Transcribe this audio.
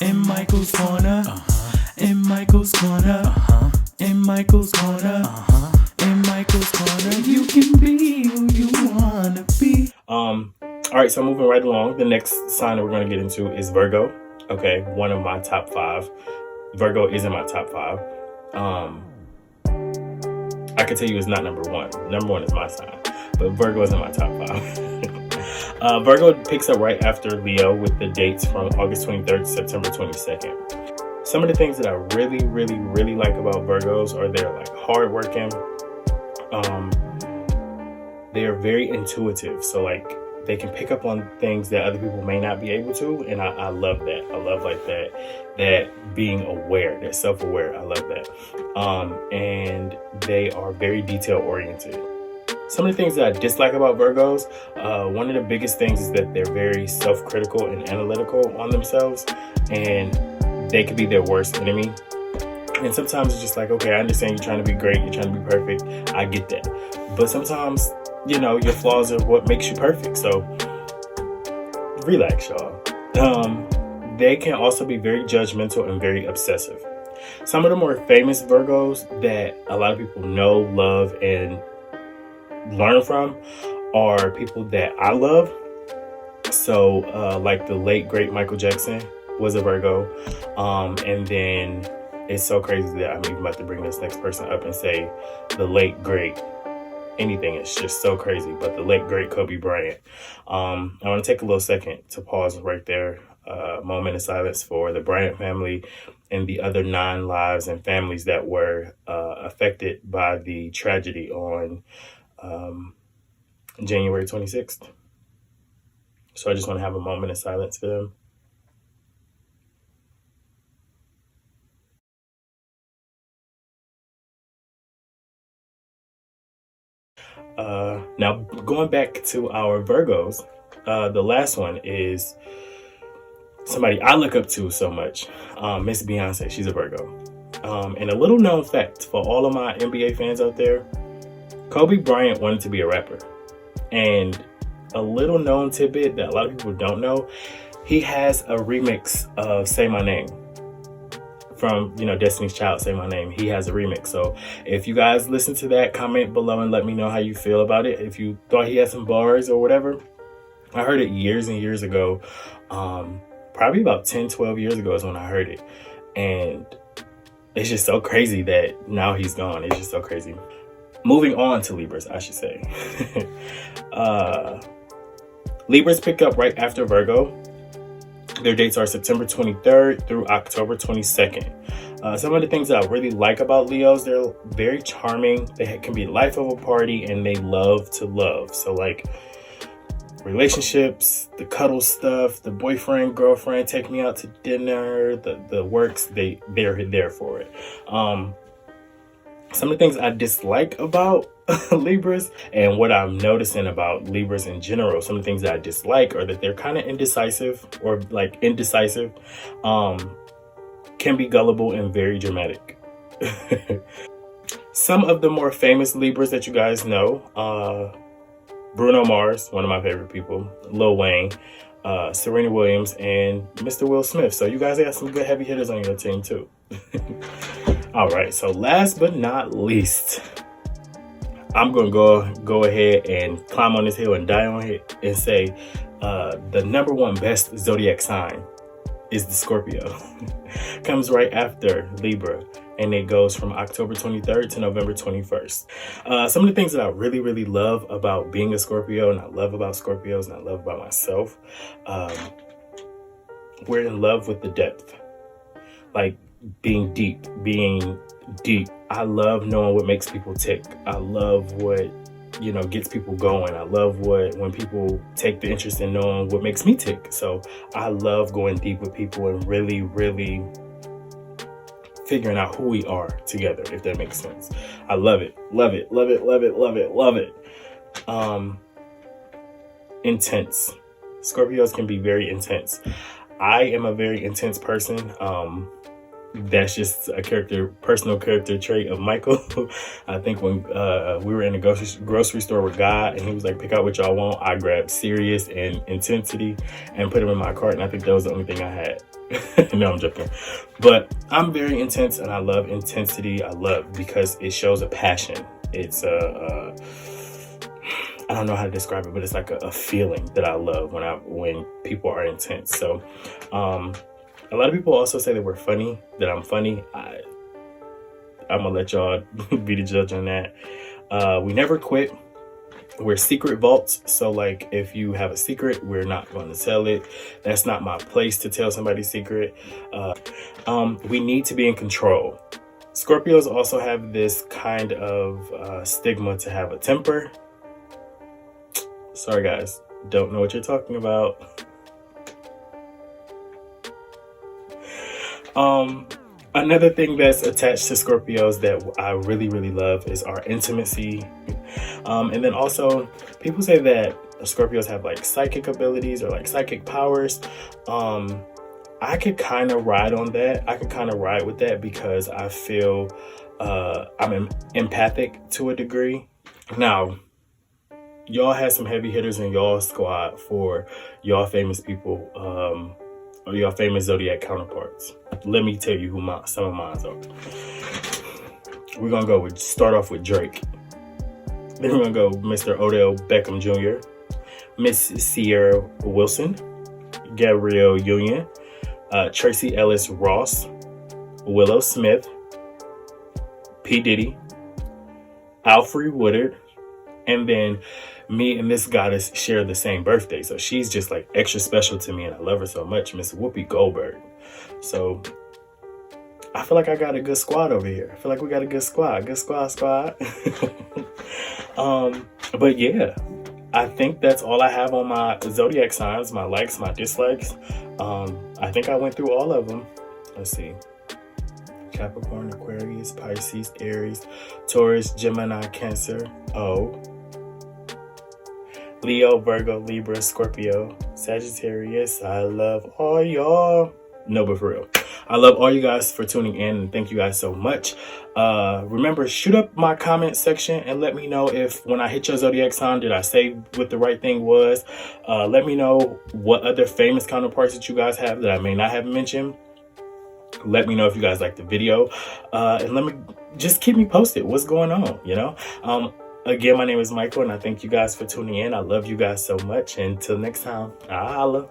In Michael's corner. In Michael's corner. In Michael's corner. In Michael's corner. You can be who you wanna be. All right, so moving right along, the next sign that we're going to get into is Virgo. Okay, one of my top 5. Virgo is in my top 5. I can tell you it's not number 1. Number 1 is my sign, but Virgo is in my top 5. Virgo picks up right after Leo with the dates from August 23rd to September 22nd. Some of the things that I really, really, really like about Virgos are they're like hardworking. They are very intuitive. So like they can pick up on things that other people may not be able to. And I love that. I love like that being aware, that self-aware. I love that. And they are very detail oriented. Some of the things that I dislike about Virgos, one of the biggest things is that they're very self-critical and analytical on themselves, and they could be their worst enemy. And sometimes it's just like, okay, I understand you're trying to be great, you're trying to be perfect. I get that. But sometimes, you know, your flaws are what makes you perfect. So relax, y'all. They can also be very judgmental and very obsessive. Some of the more famous Virgos that a lot of people know, love, and learn from are people that I love. So like the late great Michael Jackson was a Virgo. And then it's so crazy that I'm even about to bring this next person up and say the late great anything. It's just so crazy. But the late great Kobe Bryant. I want to take a little second to pause right there. Moment of silence for the Bryant family and the other 9 lives and families that were affected by the tragedy on January 26th. So I just want to have a moment of silence for them. Now going back to our Virgos, the last one is somebody I look up to so much, Miss Beyonce. She's a Virgo. And a little known fact for all of my NBA fans out there, Kobe Bryant wanted to be a rapper. And a little known tidbit that a lot of people don't know, he has a remix of Say My Name from, Destiny's Child, Say My Name. He has a remix. So if you guys listen to that, comment below and let me know how you feel about it. If you thought he had some bars or whatever. I heard it years and years ago. Probably about 10, 12 years ago is when I heard it. And it's just so crazy that now he's gone. It's just so crazy. Moving on to Libras, I should say. Libras pick up right after Virgo. Their dates are September 23rd through October 22nd. Some of the things that I really like about Leos, they're very charming. They can be life of a party and they love to love. So like relationships, the cuddle stuff, the boyfriend, girlfriend, take me out to dinner, the works, they're there for it. Some of the things I dislike about Libras and what I'm noticing about Libras in general, some of the things that I dislike are that they're kind of indecisive, can be gullible and very dramatic. Some of the more famous Libras that you guys know, Bruno Mars, one of my favorite people, Lil Wayne, Serena Williams, and Mr. Will Smith. So you guys got some good heavy hitters on your team too. All right, so last but not least, I'm going to go ahead and climb on this hill and die on it and say the number 1 best zodiac sign is the Scorpio. Comes right after Libra, and it goes from October 23rd to November 21st. Some of the things that I really, really love about being a Scorpio, and I love about Scorpios, and I love about myself, we're in love with the depth. Like being deep. I love knowing what makes people tick. I love what, gets people going. I love when people take the interest in knowing what makes me tick. So I love going deep with people and really, really figuring out who we are together, if that makes sense. I love it. Intense. Scorpios can be very intense. I am a very intense person. that's just a personal character trait of Michael. I think when we were in the grocery store with God and he was like, pick out what y'all want, I grabbed serious and intensity and put them in my cart. And I think that was the only thing I had. No, I'm joking. But I'm very intense and I love intensity. I love because it shows a passion. It's I don't know how to describe it, but it's like a feeling that I love when people are intense. So, a lot of people also say that we're funny, that I'm funny. I'm gonna let y'all be the judge on that. We never quit. We're secret vaults. So like if you have a secret, we're not going to tell it. That's not my place to tell somebody's secret. We need to be in control. Scorpios also have this kind of stigma to have a temper. Sorry guys, don't know what you're talking about. Another thing that's attached to Scorpios that I really, really love is our intimacy. And then also people say that Scorpios have like psychic abilities or like psychic powers. I could kind of ride on that. I could kind of ride with that because I feel I'm empathic to a degree. Now, y'all had some heavy hitters in y'all squad for y'all famous people, or your famous Zodiac counterparts. Let me tell you who some of mine are. We're going to start off with Drake. Then we're going to go Mr. Odell Beckham Jr., Miss Sierra Wilson, Gabrielle Union, Tracy Ellis Ross, Willow Smith, P. Diddy, Alfred Woodard, and then me and this goddess share the same birthday. So she's just like extra special to me and I love her so much, Miss Whoopi Goldberg. So I feel like I got a good squad over here. I feel like we got a good squad. But yeah, I think that's all I have on my zodiac signs, my likes, my dislikes. I think I went through all of them. Let's see. Capricorn, Aquarius, Pisces, Aries, Taurus, Gemini, Cancer, Leo, Virgo, Libra, Scorpio, Sagittarius. I love all y'all. No, but for real, I love all you guys for tuning in and thank you guys so much. Remember, shoot up my comment section and let me know if when I hit your zodiac sign, did I say what the right thing was? Let me know what other famous counterparts that you guys have that I may not have mentioned. Let me know if you guys like the video, and let me just keep me posted. What's going on, you know? Again, my name is Michael, and I thank you guys for tuning in. I love you guys so much. Until next time, I'll holla.